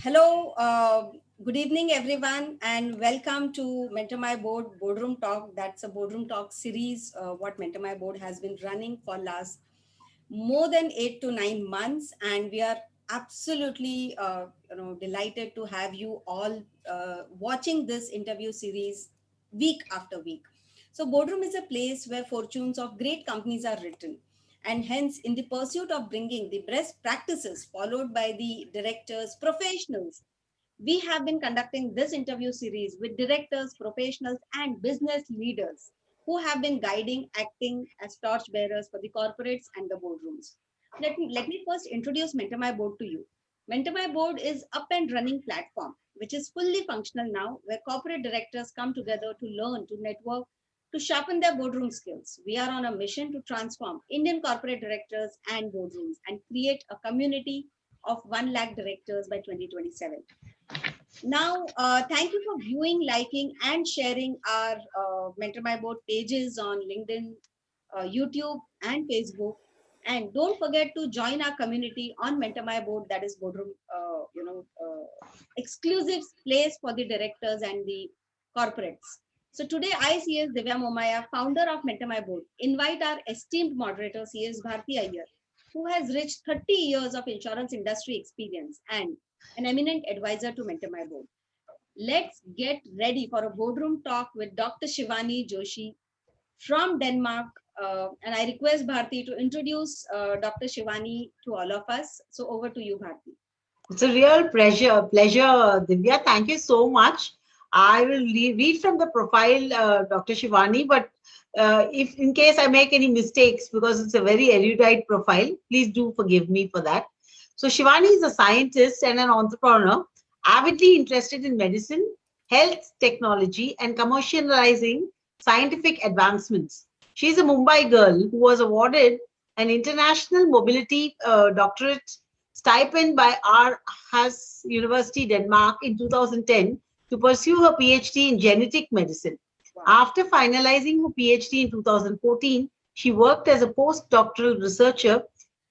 Hello, good evening, everyone, and welcome to Mentor My Board Boardroom Talk. That's a Boardroom Talk series. What Mentor My Board has been running for last more than 8 to 9 months, and we are absolutely, delighted to have you all watching this interview series week after week. So, Boardroom is a place where fortunes of great companies are written, and hence, in the pursuit of bringing the best practices followed by the directors, professionals, we have been conducting this interview series with directors, professionals, and business leaders who have been guiding, acting as torchbearers for the corporates and the boardrooms. Let me first introduce Mentor My Board to you. Mentor My Board is up and running platform which is fully functional now, where corporate directors come together to learn, to network, to sharpen their boardroom skills. We are on a mission to transform Indian corporate directors and boardrooms and create a community of 1 lakh directors by 2027. Now, thank you for viewing, liking, and sharing our Mentor My Board pages on LinkedIn, YouTube, and Facebook. And don't forget to join our community on Mentor My Board, that is Boardroom, exclusive place for the directors and the corporates. So today, I, CS Divya Momaya, founder of Mentor My Board, invite our esteemed moderator, CS Bharti Iyer, who has reached 30 years of insurance industry experience and an eminent advisor to Mentor My Board. Let's get ready for a boardroom talk with Dr. Shivani Joshi from Denmark. And I request Bharti to introduce Dr. Shivani to all of us. So over to you, Bharti. It's a real pleasure, Divya. Thank you so much. I will read from the profile, Dr. Shivani, but if in case I make any mistakes, because it's a very erudite profile, please do forgive me for that. So Shivani is a scientist and an entrepreneur, avidly interested in medicine, health technology, and commercializing scientific advancements. She is a Mumbai girl who was awarded an international mobility doctorate stipend by Aarhus University, Denmark in 2010 to pursue her PhD in genetic medicine. Wow. After finalizing her PhD in 2014, she worked as a postdoctoral researcher,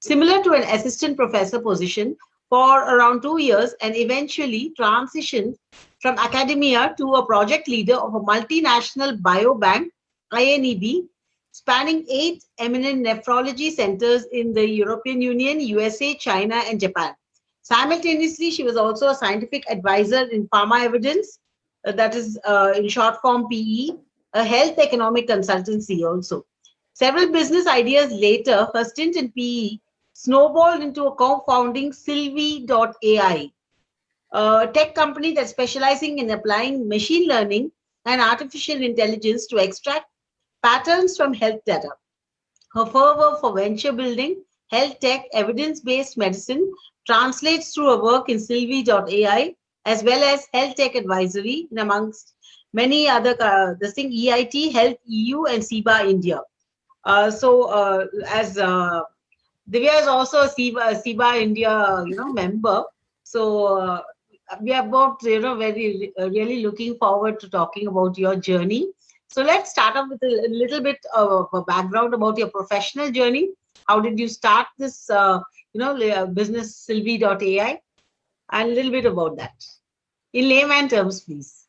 similar to an assistant professor position, for around 2 years and eventually transitioned from academia to a project leader of a multinational biobank, INEB, spanning 8 eminent nephrology centers in the European Union, USA, China, and Japan. Simultaneously, she was also a scientific advisor in Pharma Evidence, that is in short form PE, a health economic consultancy also. Several business ideas later, her stint in PE snowballed into a co-founding Sylvie.ai, a tech company that's specializing in applying machine learning and artificial intelligence to extract patterns from health data. Her fervor for venture building, health tech, evidence based medicine translates through her work in Sylvie.ai as well as health tech advisory, and amongst many other, this thing EIT, Health EU, and SIBA India. As Divya is also a SIBA India, member. So we are both, very really looking forward to talking about your journey. So let's start off with a little bit of a background about your professional journey. How did you start this, business Sylvie.ai, and a little bit about that in layman terms, please.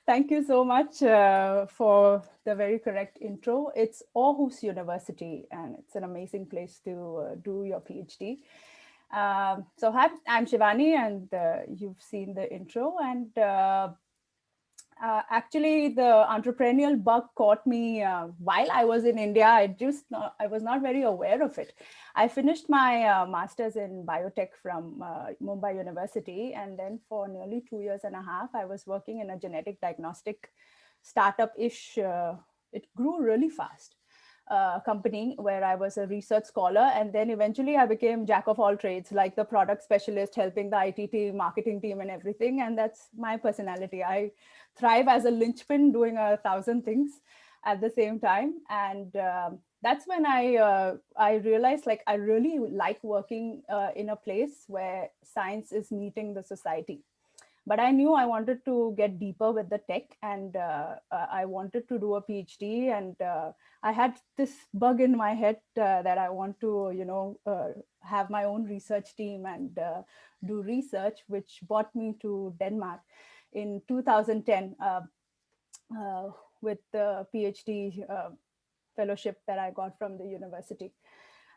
Thank you so much for the very correct intro. It's Aarhus University, and it's an amazing place to do your PhD. So hi, I'm Shivani, and you've seen the intro. And actually, the entrepreneurial bug caught me while I was in India. I was not very aware of it. I finished my master's in biotech from Mumbai University, and then for nearly 2 years and a half, I was working in a genetic diagnostic startup-ish. It grew really fast. Company where I was a research scholar, and then eventually I became jack of all trades, like the product specialist, helping the IT team, marketing team, and everything. And that's my personality. I thrive as a linchpin, doing 1,000 things at the same time. And that's when I realized, like, I really like working in a place where science is meeting the society. But I knew I wanted to get deeper with the tech, and I wanted to do a PhD. And I had this bug in my head that I want to, have my own research team and do research, which brought me to Denmark in 2010 with the PhD fellowship that I got from the university.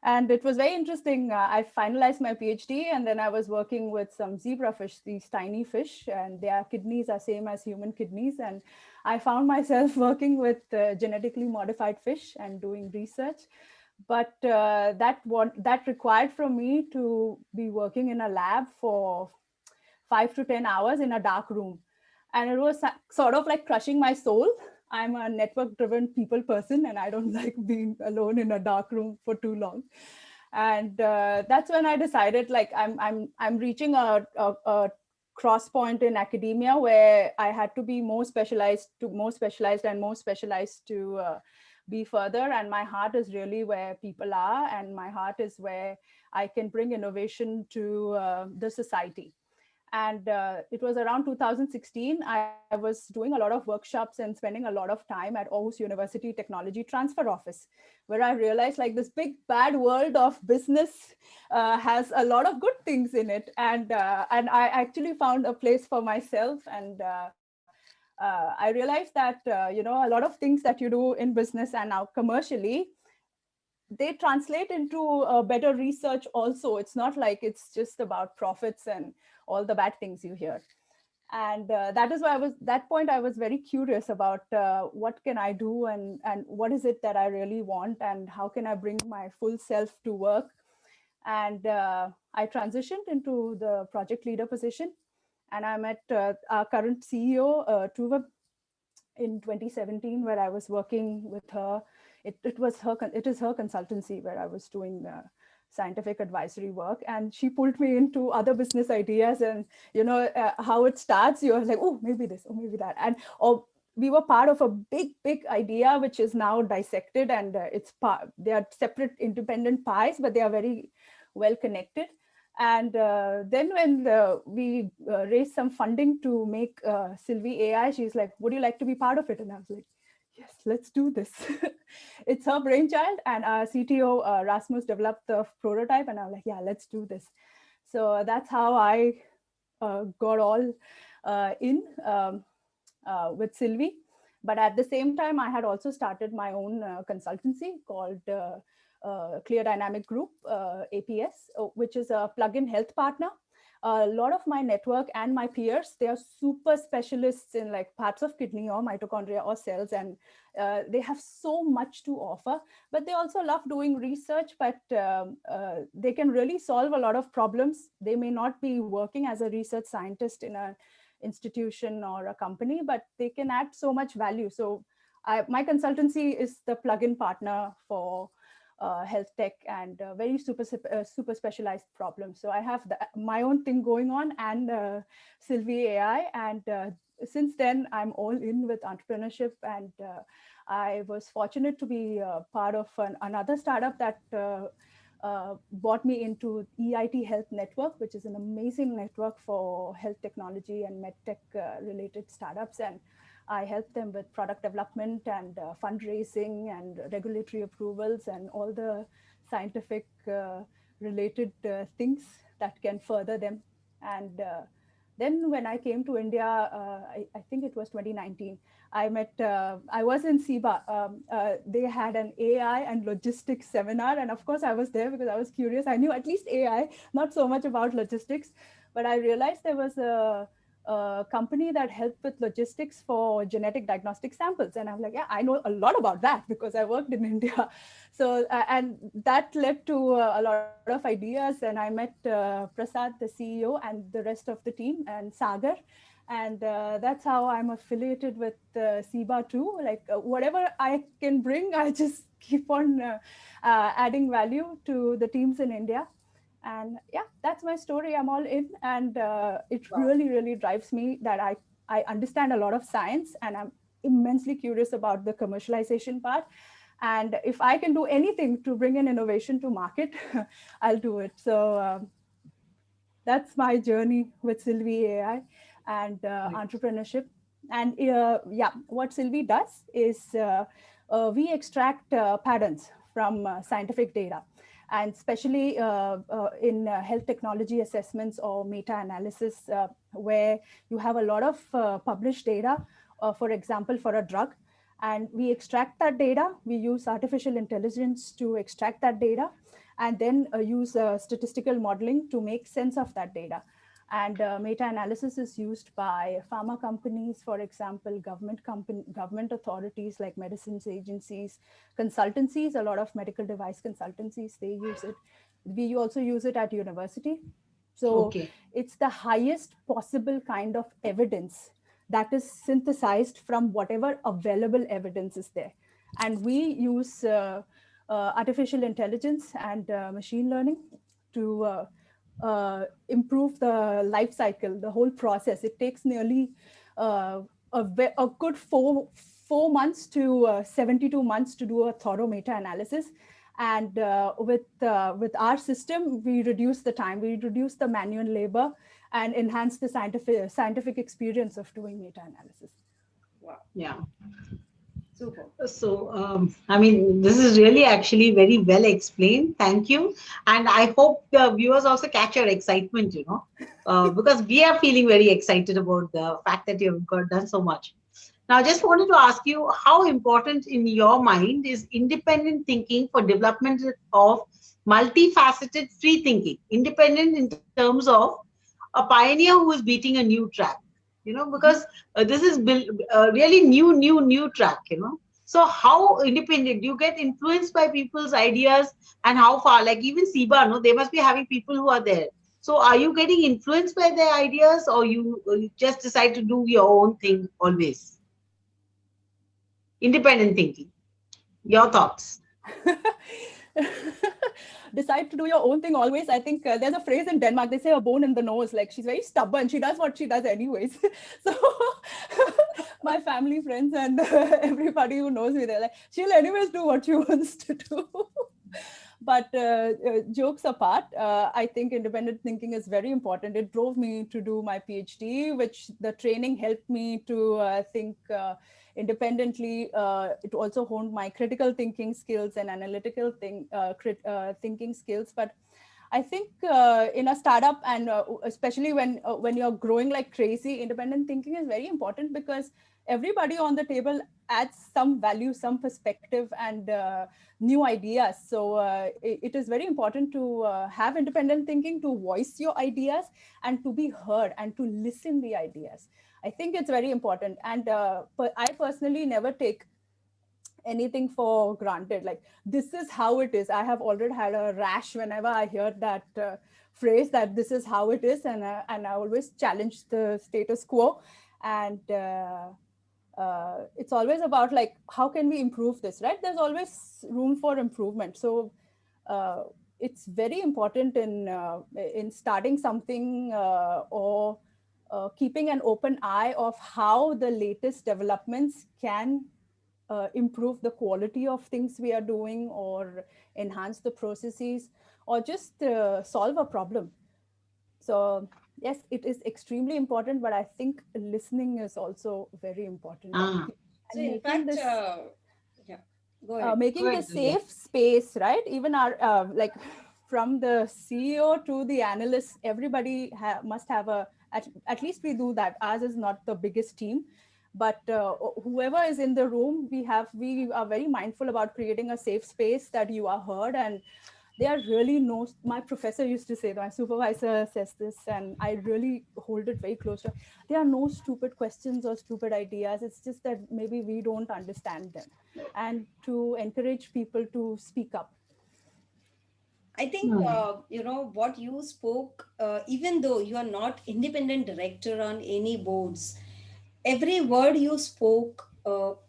And it was very interesting. I finalized my PhD, and then I was working with some zebrafish, these tiny fish, and their kidneys are same as human kidneys. And I found myself working with genetically modified fish and doing research. But that required from me to be working in a lab for 5 to 10 hours in a dark room. And it was sort of like crushing my soul. I'm a network driven people person, and I don't like being alone in a dark room for too long. And that's when I decided, like, I'm reaching a cross point in academia where I had to be more specialized to be further. And my heart is really where people are, and my heart is where I can bring innovation to the society. And it was around 2016, I was doing a lot of workshops and spending a lot of time at Aarhus University Technology Transfer Office, where I realized, like, this big bad world of business has a lot of good things in it. And I actually found a place for myself. And I realized that, a lot of things that you do in business and now commercially, they translate into better research also. It's not like it's just about profits and all the bad things you hear. And that is why that point I was very curious about what can I do, and what is it that I really want, and how can I bring my full self to work. And I transitioned into the project leader position, and I met our current CEO, Tuva, in 2017, where I was working with her. It is her consultancy where I was doing scientific advisory work, and she pulled me into other business ideas. And how it starts, you're like, oh, maybe this, or maybe that. And we were part of a big idea, which is now dissected, and they are separate independent pies, but they are very well connected. And then when we raised some funding to make Sylvie AI, she's like, would you like to be part of it? And I was like, yes, let's do this. It's her brainchild, and our CTO, Rasmus, developed the prototype, and I was like, yeah, let's do this. So that's how I got all in with Sylvie. But at the same time, I had also started my own consultancy called Clear Dynamic Group, APS, which is a plug-in health partner. A lot of my network and my peers, they are super specialists in like parts of kidney or mitochondria or cells, and they have so much to offer. But they also love doing research, but they can really solve a lot of problems. They may not be working as a research scientist in an institution or a company, but they can add so much value. So my consultancy is the plug-in partner for health tech and very super specialized problems. So I have my own thing going on, and Sylvie AI. And since then, I'm all in with entrepreneurship. And I was fortunate to be part of another startup that brought me into EIT Health Network, which is an amazing network for health technology and medtech related startups. And I help them with product development and fundraising and regulatory approvals and all the scientific related things that can further them. And then when I came to India, I think it was 2019, I was in SIBA. They had an AI and logistics seminar. And of course, I was there because I was curious. I knew at least AI, not so much about logistics, but I realized there was a company that helped with logistics for genetic diagnostic samples. And I'm like, yeah, I know a lot about that because I worked in India. So, and that led to a lot of ideas. And I met Prasad, the CEO, and the rest of the team, and Sagar. And that's how I'm affiliated with SIBA too. Like whatever I can bring, I just keep on adding value to the teams in India. And yeah, that's my story. I'm all in, and it really drives me that I understand a lot of science, and I'm immensely curious about the commercialization part. And if I can do anything to bring in innovation to market, I'll do it. So that's my journey with Sylvie AI. and Right. entrepreneurship. And yeah, what Sylvie does is we extract patterns from scientific data, and especially in health technology assessments or meta-analysis, where you have a lot of published data, for example, for a drug. And we extract that data, we use artificial intelligence to extract that data, and then use statistical modeling to make sense of that data. And meta-analysis is used by pharma companies, for example, government authorities like medicines agencies, consultancies, a lot of medical device consultancies, they use it. We also use it at university. So Okay. it's the highest possible kind of evidence that is synthesized from whatever available evidence is there. And we use artificial intelligence and machine learning to improve the life cycle, the whole process. It takes nearly a good four months to 72 months to do a thorough meta-analysis. And with our system, we reduce the time, we reduce the manual labor, and enhance the scientific experience of doing meta-analysis. Wow. Yeah. Super. So, I mean, this is really actually very well explained. Thank you. And I hope the viewers also catch your excitement, because we are feeling very excited about the fact that you've done so much. Now, I just wanted to ask you, how important in your mind is independent thinking for development of multifaceted free thinking? Independent in terms of a pioneer who is beating a new track, because this is really new track, So how independent? Do you get influenced by people's ideas, and how far? Like even SIBA, no, they must be having people who are there. So are you getting influenced by their ideas, or you just decide to do your own thing always? Independent thinking. Your thoughts. Decide to do your own thing always. I think there's a phrase in Denmark, they say a bone in the nose, like she's very stubborn, she does what she does anyways. So my family, friends, and everybody who knows me, they're like, she'll anyways do what she wants to do. But jokes apart, I think independent thinking is very important. It drove me to do my PhD, which the training helped me to think independently. It also honed my critical thinking skills and analytical thinking skills. But I think in a startup, and especially when you're growing like crazy, independent thinking is very important, because everybody on the table adds some value, some perspective, and new ideas. So it is very important to have independent thinking, to voice your ideas, and to be heard, and to listen the ideas. I think it's very important. And I personally never take anything for granted, like this is how it is. I have already had a rash whenever I hear that phrase, that this is how it is, and I always challenge the status quo. And it's always about like, how can we improve this, right? There's always room for improvement. So it's very important in starting something, or keeping an open eye of how the latest developments can improve the quality of things we are doing, or enhance the processes, or just solve a problem. So yes, it is extremely important, but I think listening is also very important. Ah. So in fact, yeah, go ahead. Making the safe space, right? Even our like from the CEO to the analysts, everybody must have at least we do that. Ours is not the biggest team, but whoever is in the room, we are very mindful about creating a safe space, that you are heard. And there are really my professor used to say, my supervisor says this, and I really hold it very close to, there are no stupid questions or stupid ideas. It's just that maybe we don't understand them, and to encourage people to speak up. I think, what you spoke, even though you are not independent director on any boards, every word you spoke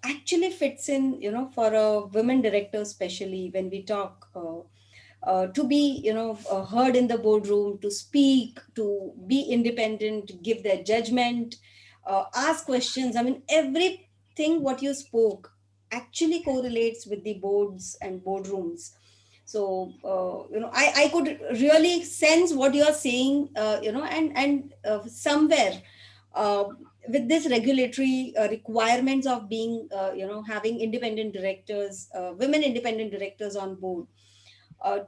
actually fits in, for a women director, especially when we talk, to be, heard in the boardroom, to speak, to be independent, give their judgment, ask questions. I mean, everything what you spoke actually correlates with the boards and boardrooms. So I could really sense what you are saying, and somewhere uh, with this regulatory requirements of being, having independent directors, women independent directors on board.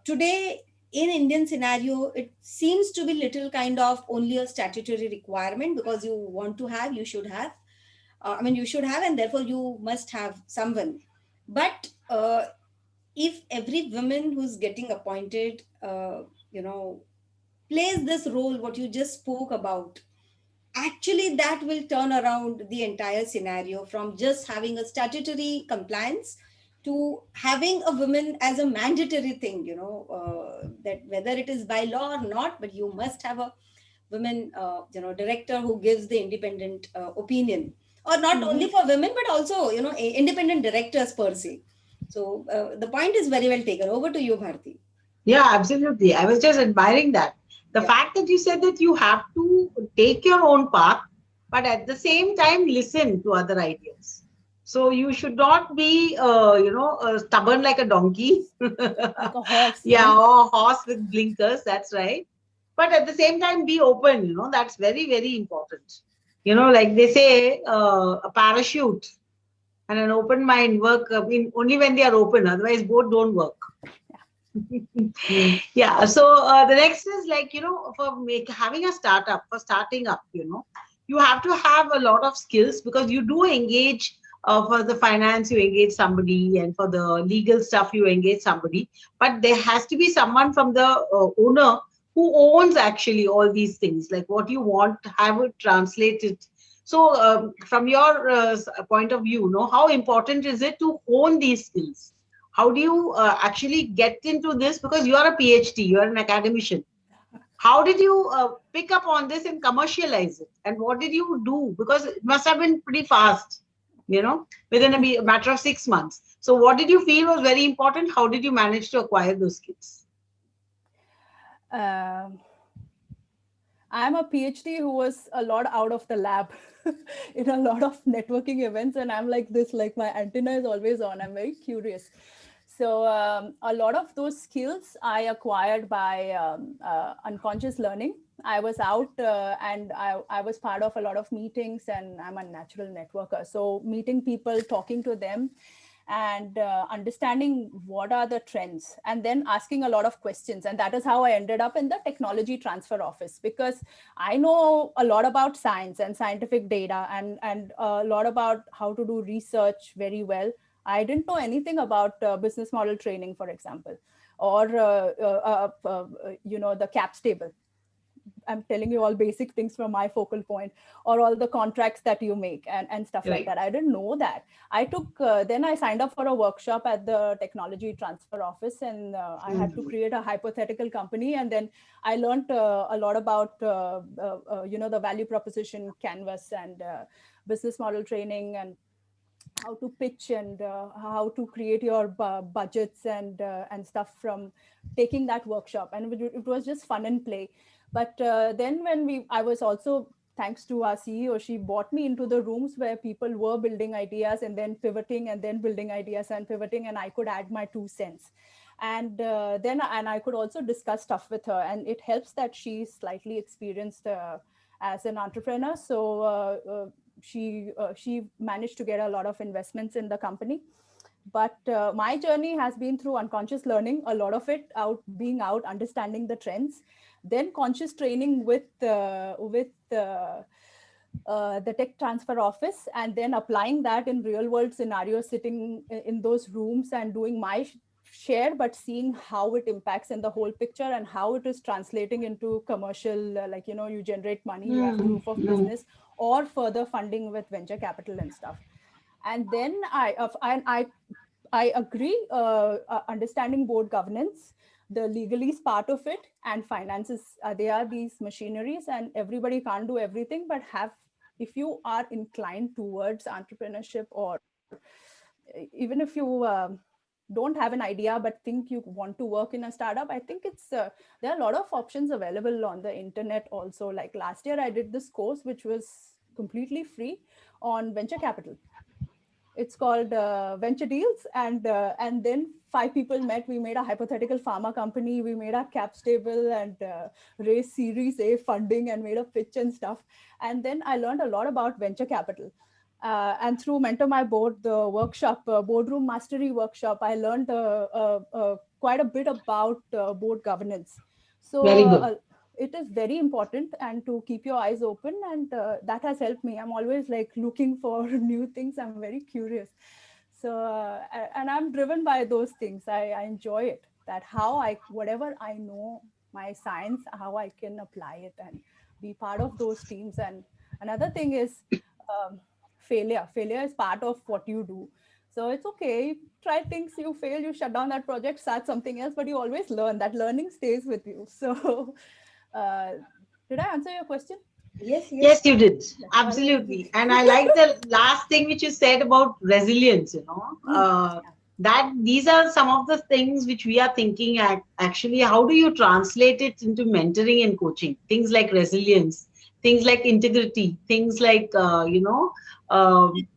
Today, in Indian scenario, it seems to be little kind of only a statutory requirement, because you want to have, you should have. You should have, and therefore you must have someone. But if every woman who's getting appointed, plays this role, what you just spoke about, actually that will turn around the entire scenario from just having a statutory compliance to having a woman as a mandatory thing, that whether it is by law or not, but you must have a women director who gives the independent opinion, or not only for women but also independent directors per se. So the point is very well taken. Over to you, Bharti. Yeah, absolutely. I was just admiring that. The Yeah. fact that you said that you have to take your own path, but at the same time listen to other ideas. So you should not be, stubborn like a donkey. Like a horse, Yeah, or horse with blinkers. That's right. But at the same time, be open. That's very, very important. Like they say, a parachute and an open mind work. Only when they are open. Otherwise, both don't work. Yeah. So the next is like, for having a startup, for starting up, you have to have a lot of skills, because you do engage for the finance, you engage somebody, and for the legal stuff, you engage somebody. But there has to be someone from the owner who owns actually all these things, like what you want, have it translated. So from your point of view, how important is it to own these skills? How do you actually get into this? Because you are a PhD, you are an academician. How did you pick up on this and commercialize it? And what did you do? Because it must have been pretty fast, within a matter of 6 months. So what did you feel was very important? How did you manage to acquire those skills? I'm a PhD who was a lot out of the lab in a lot of networking events. And I'm like this, like my antenna is always on. I'm very curious. So a lot of those skills I acquired by unconscious learning. I was out and I was part of a lot of meetings, and I'm a natural networker. So meeting people, talking to them, and understanding what are the trends, and then asking a lot of questions. And that is how I ended up in the technology transfer office, because I know a lot about science and scientific data, and a lot about how to do research very well. I didn't know anything about business model training, for example, or the CAPS table. I'm telling you all basic things from my focal point, or all the contracts that you make, and stuff like that. I didn't know that. I took, then I signed up for a workshop at the technology transfer office, and I had to create a hypothetical company. And then I learned a lot about, the value proposition canvas, and business model training, and how to pitch, and how to create your budgets, and stuff from taking that workshop. And it was just fun and play. But then I was also, thanks to our CEO, she brought me into the rooms where people were building ideas and then pivoting, and then building ideas and pivoting, and I could add my 2 cents. And then I could also discuss stuff with her, and it helps that she's slightly experienced as an entrepreneur. So she managed to get a lot of investments in the company. But my journey has been through unconscious learning, a lot of it being out, understanding the trends, then conscious training with the tech transfer office, and then applying that in real world scenarios, sitting in those rooms and doing my share, but seeing how it impacts in the whole picture, and how it is translating into commercial, you generate money, you have proof of business, or further funding with venture capital and stuff. And then I agree, understanding board governance, the legalese part of it, and finances, they are these machineries, and everybody can't do everything. But if you are inclined towards entrepreneurship, or even if you don't have an idea but think you want to work in a startup, I think there are a lot of options available on the internet also. Like last year I did this course which was completely free on venture capital. It's called Venture Deals, and then 5 people met. We made a hypothetical pharma company. We made a cap stable and raised Series A funding and made a pitch and stuff. And then I learned a lot about venture capital. And through Mentor My Board, the workshop, boardroom mastery workshop, I learned quite a bit about board governance. So Very good. it is very important, and to keep your eyes open, and that has helped me. I'm always like looking for new things. I'm very curious. So and I'm driven by those things. I enjoy it, that how I, whatever I know, my science, how I can apply it and be part of those teams. And another thing is um, failure is part of what you do. So it's okay, you try things, you fail, you shut down that project, start something else, but you always learn. That learning stays with you. So uh, did I answer your question? Yes, yes. Yes, you did. Oh, yes. Absolutely. And I like the last thing which you said about resilience, Mm, that these are some of the things which we are thinking at actually, how do you translate it into mentoring and coaching? Things like resilience, things like integrity, things like,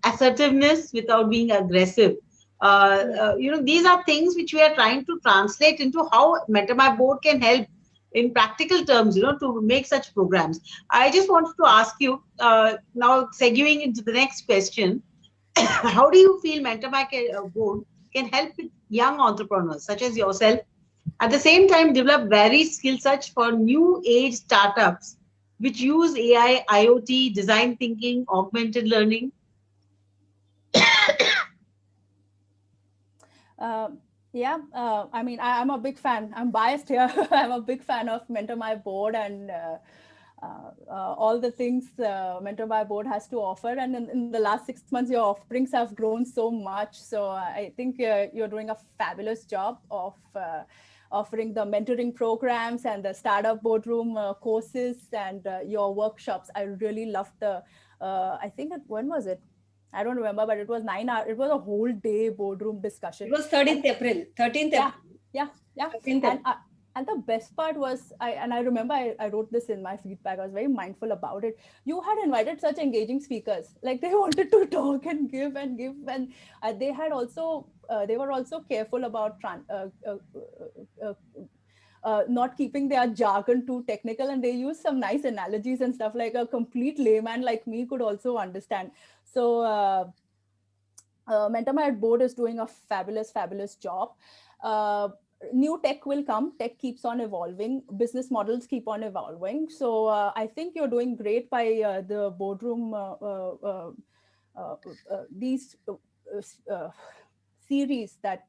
assertiveness without being aggressive. mm. These are things which we are trying to translate into how Mentor My Board can help in practical terms, to make such programs. I just wanted to ask you, now segueing into the next question, how do you feel Mentor My Board can help with young entrepreneurs such as yourself, at the same time develop varied skill sets for new age startups which use AI, IoT, design thinking, augmented learning? Yeah, I mean, I'm a big fan. I'm biased here. I'm a big fan of Mentor My Board and all the things Mentor My Board has to offer. And in the last 6 months, your offerings have grown so much. So I think you're doing a fabulous job of offering the mentoring programs and the startup boardroom courses and your workshops. I really loved I think, when was it? I don't remember, but it was 9 hours. It was a whole day boardroom It discussion. was And 13th April, 13th yeah, April, yeah, yeah. 13th And April. and the best part was, I remember I wrote this in my feedback. I was very mindful about it. You had invited such engaging speakers, like they wanted to talk and give and give, and they had also they were also careful about uh, not keeping their jargon too technical, and they use some nice analogies and stuff like a complete layman like me could also understand. So Mentor My Board is doing a fabulous job. uh, New tech will come. Tech keeps on evolving, business models keep on evolving. So I think you're doing great by the boardroom uh, these uh, series that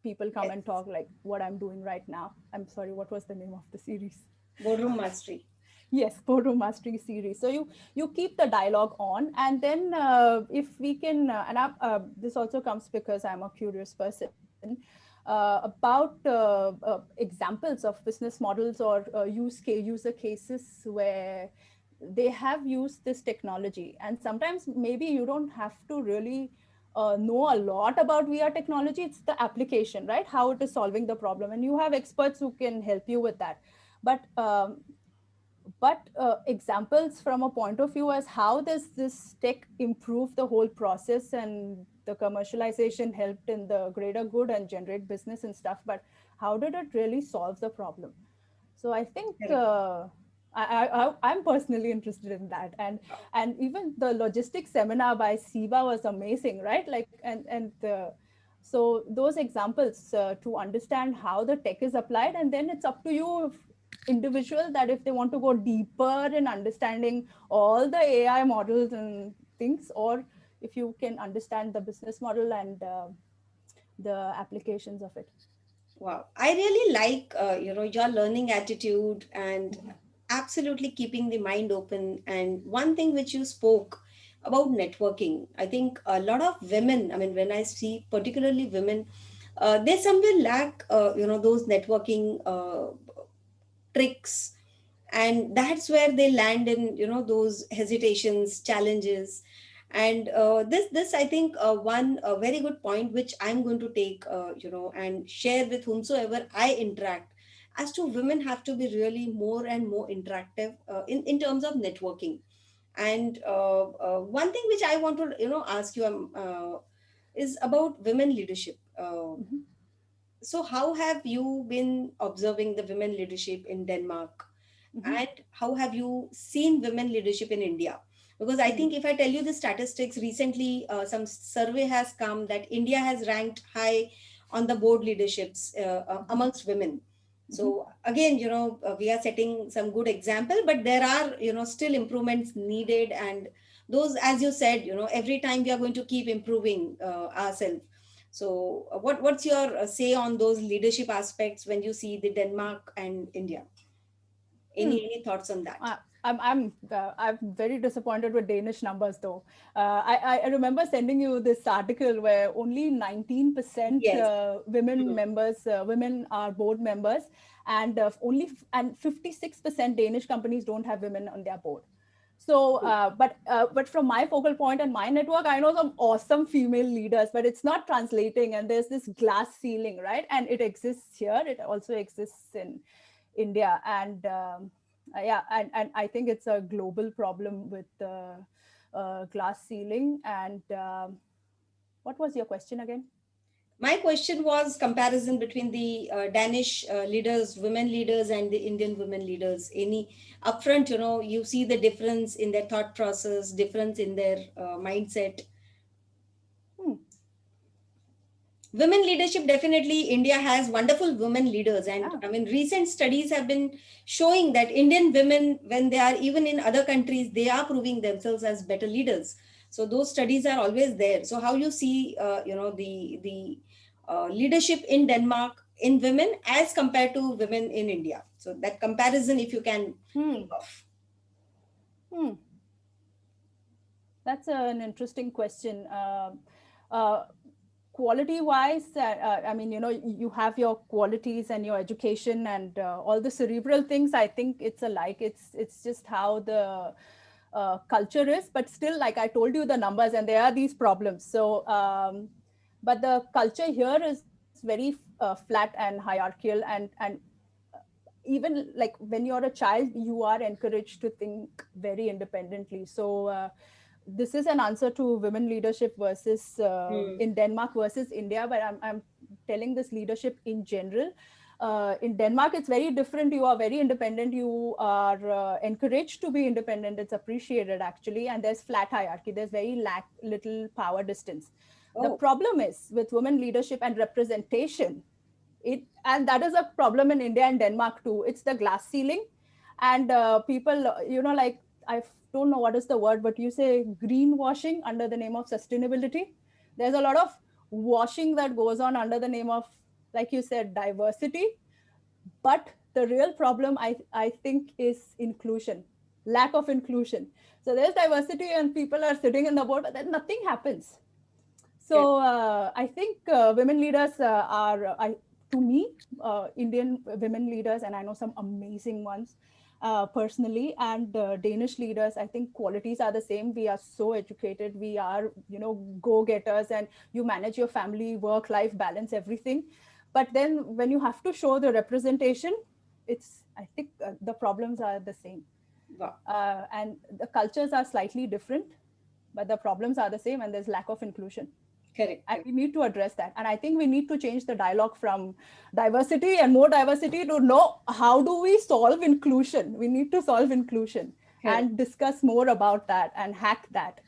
people come and Yes, talk, like what I'm doing right now. I'm sorry, what was the name of the series? boardroom mastery. Yes, boardroom mastery series. So you keep the dialogue on, and then if we can and this also comes because I'm a curious person about examples of business models or user cases where they have used this technology. And sometimes maybe you don't have to really know a lot about VR technology. It's the application, right? How it is solving the problem, and you have experts who can help you with that. But examples from a point of view as how does this tech improve the whole process, and the commercialization helped in the greater good and generate business and stuff, but how did it really solve the problem? So I think Correct. I'm personally interested in that. And even the logistics seminar by Siva was amazing, right? Like, so those examples to understand how the tech is applied, and then it's up to you, individual, that if they want to go deeper in understanding all the AI models and things, or if you can understand the business model and the applications of it. Wow. I really like, your learning attitude and absolutely keeping the mind open. And one thing which you spoke about networking, I think a lot of women, I mean, when I see particularly women, they somewhere lack, those networking tricks, and that's where they land in, those hesitations, challenges. And this I think one very good point which I'm going to take, and share with whomsoever I interact, as to women have to be really more and more interactive in terms of networking. And one thing which I want to ask you, is about women leadership. Mhm. So how have you been observing the women leadership in Denmark, Mhm. and how have you seen women leadership in India? Because I Mm. think if I tell you the statistics, recently some survey has come that India has ranked high on the board leaderships amongst women. Mhm. So again, we are setting some good example, but there are, still improvements needed. And those, as you said, every time we are going to keep improving ourselves. So what's your say on those leadership aspects when you see the Denmark and India? Hmm. Any thoughts on that? I'm very disappointed with Danish numbers though. I remember sending you this article where only 19% Yes. women Mm. members, women are board members, and and 56% Danish companies don't have women on their board. So, but from my focal point and my network, I know some awesome female leaders, but it's not translating, and there's this glass ceiling, right? And it exists here. It also exists in India, and yeah, and I think it's a global problem with the glass ceiling. And what was your question again? My question was comparison between the Danish leaders, women leaders, and the Indian women leaders. Any upfront, you see the difference in their thought process, difference in their mindset. Hmm. Women leadership, definitely India has wonderful women leaders, and Yeah. I mean recent studies have been showing that Indian women, when they are even in other countries, they are proving themselves as better leaders. So those studies are always there. So how you see the leadership in Denmark in women as compared to women in India? So that comparison, if you can think Hmm. of. Hmm. That's an interesting question. Uh, Quality wise, I mean, you have your qualities and your education and all the cerebral things. I think it's alike. It's just how the culture is, but still, like I told you, the numbers, and there are these problems. So but the culture here is very flat and hierarchical, and even like when you're a child, you are encouraged to think very independently. So this is an answer to women leadership versus Hmm. in Denmark versus India, but I'm telling this leadership in general. In Denmark, it's very different. You are very independent. You are encouraged to be independent. It's appreciated actually, and there's flat hierarchy. There's very little power distance. The Oh, problem is with women leadership and representation. And that is a problem in India and Denmark too. It's the glass ceiling, and people, like, I don't know what is the word, but you say greenwashing under the name of sustainability. There's a lot of washing that goes on under the name of, like you said, diversity. But the real problem, I think, is inclusion, lack of inclusion. So there's diversity and people are sitting in the board, but then nothing happens. correct. So I think women leaders to me, Indian women leaders, and I know some amazing ones personally, and Danish leaders, I think qualities are the same. We are so educated. We are, go-getters, and you manage your family, work-life balance, everything. But then when you have to show the representation, I think the problems are the same. Wow. And the cultures are slightly different, but the problems are the same, and there's lack of inclusion. Correct, And correct. we need to address that. And I think we need to change the dialogue from diversity and more diversity to know how do we solve inclusion. We need to solve inclusion Correct. and discuss more about that and hack that.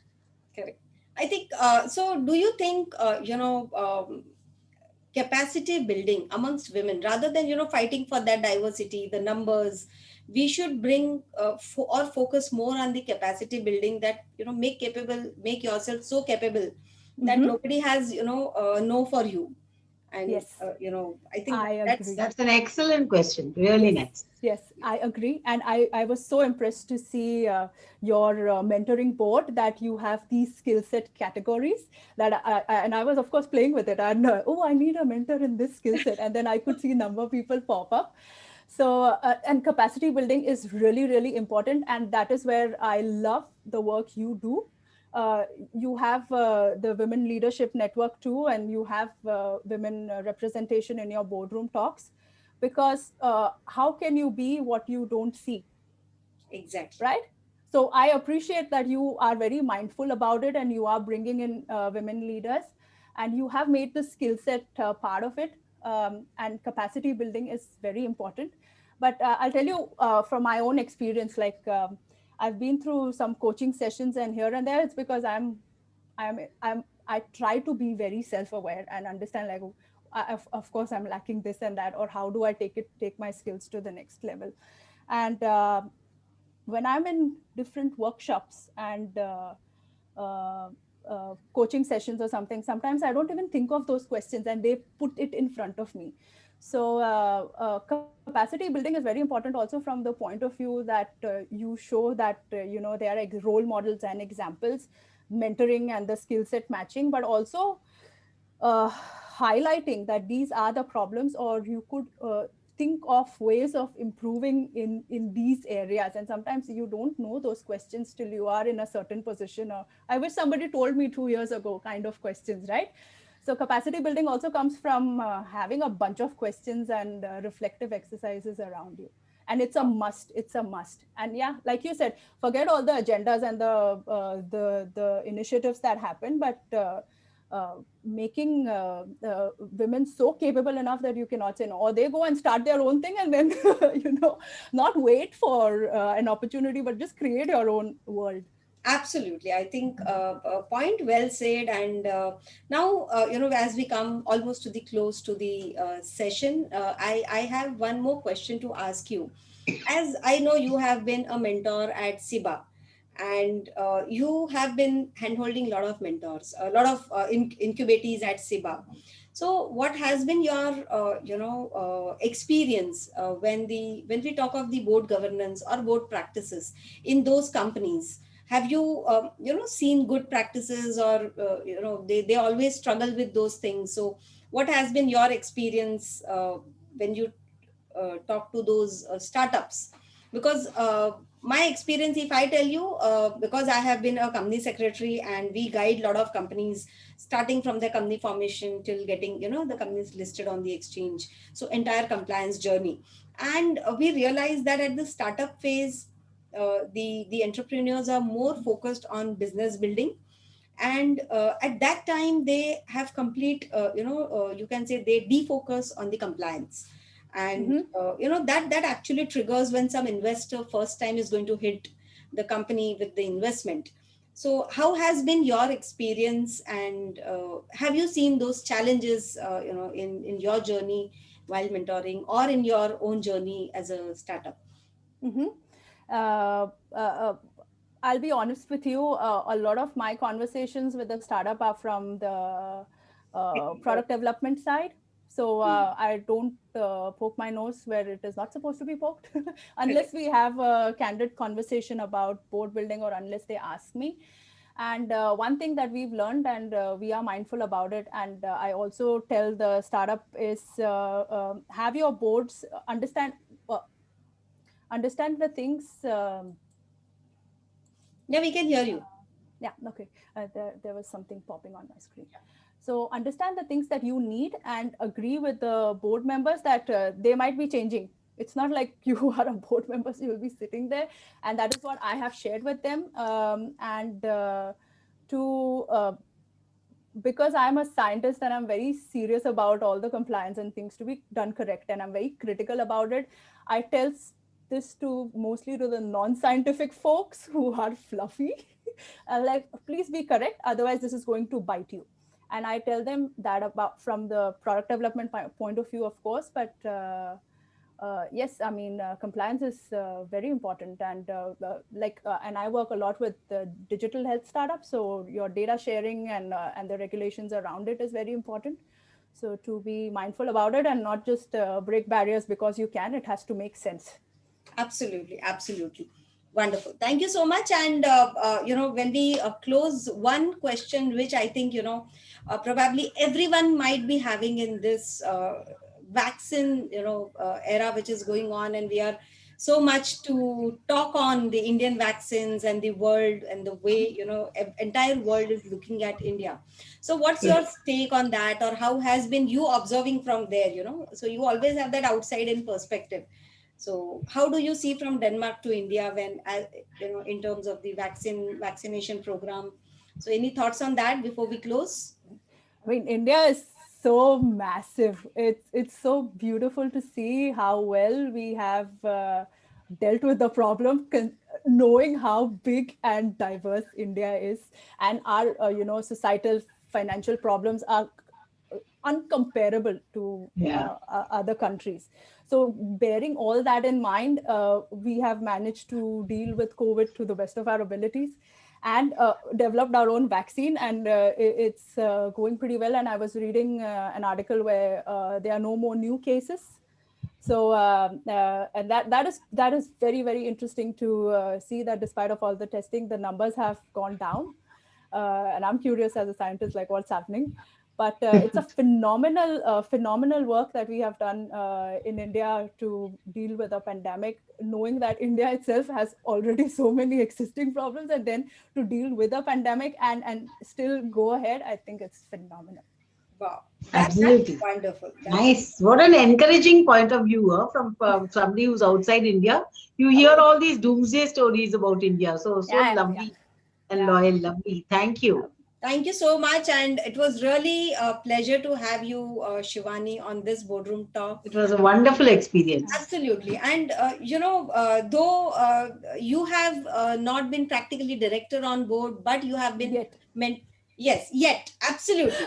Correct. I think so. Do you think capacity building amongst women, rather than fighting for that diversity, the numbers, we should bring or focus more on the capacity building, that make yourself so capable that Mm-hmm. nobody has no for you. And Yes, I think I that's agree. That's an excellent question. Really Yes, nice. yes, I agree. And I was so impressed to see your mentoring board, that you have these skill set categories that and I was, of course, playing with it. And oh, I need a mentor in this skill set. And then I could see a number of people pop up. So, and capacity building is really, really important. And that is where I love the work you do. You have the Women Leadership Network too, and you have women representation in your boardroom talks, because how can you be what you don't see, exactly. right? So I appreciate that you are very mindful about it, and you are bringing in women leaders. and you have made the skill set part of it. And capacity building is very important. But I'll tell you from my own experience, like I've been through some coaching sessions, and here and there, it's because I try to be very self-aware and understand, like, of course I'm lacking this and that, or how do I take my skills to the next level. And when I'm in different workshops and uh, coaching sessions or something, sometimes I don't even think of those questions, and they put it in front of me. So capacity building is very important also from the point of view that you show that there are role models and examples, mentoring and the skill set matching, but also uh, highlighting that these are the problems, or you could think of ways of improving in these areas. And sometimes you don't know those questions till you are in a certain position, or I wish somebody told me 2 years ago kind of questions, right? So capacity building also comes from having a bunch of questions and reflective exercises around you. And it's a must. It's a must. And yeah, like you said, forget all the agendas and the initiatives that happen, but making women so capable enough that you cannot say no, or they go and start their own thing, and then not wait for an opportunity, but just create your own world. Absolutely. I think point well said. And now, as we come almost to the close to the session, I have one more question to ask you. As I know, you have been a mentor at SIBA, and you have been handholding a lot of mentors, a lot of incubatees at SIBA. So, what has been your, experience when we talk of the board governance or board practices in those companies? Have you seen good practices, or they always struggle with those things? So what has been your experience when you talk to those startups? Because my experience, if I tell you, because I have been a company secretary, and we guide a lot of companies starting from their company formation till getting the companies listed on the exchange, so entire compliance journey. And we realize that at the startup phase, the entrepreneurs are more focused on business building, and at that time they have complete you can say they defocus on the compliance. And Mm-hmm. that actually triggers when some investor first time is going to hit the company with the investment. So how has been your experience, and have you seen those challenges in your journey while mentoring, or in your own journey as a startup? Mm-hmm. Uh, uh, uh, I'll be honest with you. A lot of my conversations with the startup are from the product development side. So I don't poke my nose where it is not supposed to be poked, unless we have a candid conversation about board building, or unless they ask me. And one thing that we've learned, and we are mindful about it, and I also tell the startup is have your boards uh, understand the things. Yeah, we can hear you. Yeah, okay. There was something popping on my screen. So understand the things that you need, and agree with the board members that they might be changing. It's not like you are a board member, so you'll be sitting there. And that is what I have shared with them. And to because I'm a scientist, and I'm very serious about all the compliance and things to be done correct, and I'm very critical about it, I tell this to mostly to the non-scientific folks who are fluffy. Like, please be correct, otherwise this is going to bite you. And I tell them that about from the product development point of view, of course, but yes, I mean, compliance is very important. And and I work a lot with digital health startups. So your data sharing and the regulations around it is very important. So to be mindful about it, and not just break barriers because you can, it has to make sense. Absolutely, absolutely. Wonderful. Thank you so much. And, when we close, one question which I think, probably everyone might be having in this vaccine, era which is going on, and we are so much to talk on the Indian vaccines and the world, and the way, entire world is looking at India. So what's your take on that, or how has been you observing from there, so you always have that outside in perspective. So how do you see from Denmark to India when, in terms of the vaccination program? So any thoughts on that before we close? I mean, India is so massive. It's so beautiful to see how well we have dealt with the problem, knowing how big and diverse India is, and our societal financial problems are uncomparable to Yeah. other countries. So, bearing all that in mind, we have managed to deal with COVID to the best of our abilities, and developed our own vaccine, and it's going pretty well. And I was reading an article where there are no more new cases. So and that is very, very interesting to see that despite of all the testing, the numbers have gone down. And I'm curious as a scientist, like what's happening. But it's a phenomenal work that we have done in India to deal with a pandemic, knowing that India itself has already so many existing problems, and then to deal with a pandemic and still go ahead. I think it's phenomenal. Wow, that's Absolutely. wonderful. That's Nice. What an encouraging point of view from somebody who's outside India. You hear all these doomsday stories about India. So Yeah, yeah, lovely and yeah. loyal. Lovely. Thank you. Thank you so much. And it was really a pleasure to have you, Shivani, on this boardroom talk. It was a wonderful experience. Absolutely. And, though you have not been practically director on board, but you have been Yet. meant, yes, yet, absolutely.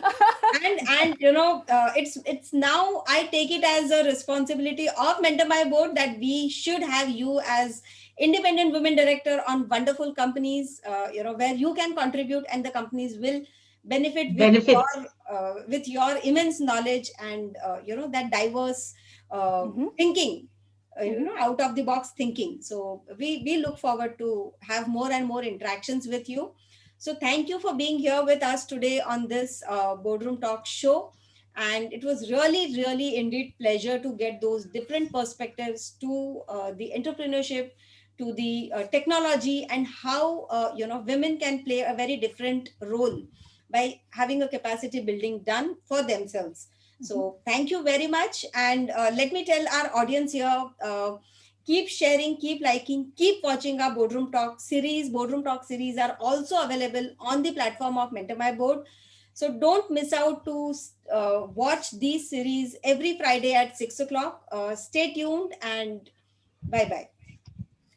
And it's now I take it as a responsibility of Mentor My Board that we should have you as independent women director on wonderful companies, where you can contribute and the companies will benefit Benefits. with your immense knowledge and that diverse Mhm. thinking, Mhm. out of the box thinking. So we look forward to have more and more interactions with you. So thank you for being here with us today on this boardroom talk show. And it was really, really indeed pleasure to get those different perspectives to the entrepreneurship, to the technology, and how women can play a very different role by having a capacity building done for themselves. So thank you very much. And let me tell our audience here, keep sharing, keep liking, keep watching our Boardroom Talk series. Boardroom Talk series are also available on the platform of Mentor My Board. So don't miss out to watch these series every Friday at 6 o'clock. Stay tuned and bye bye.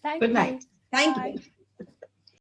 Thank Good you. night. Thank Bye. you.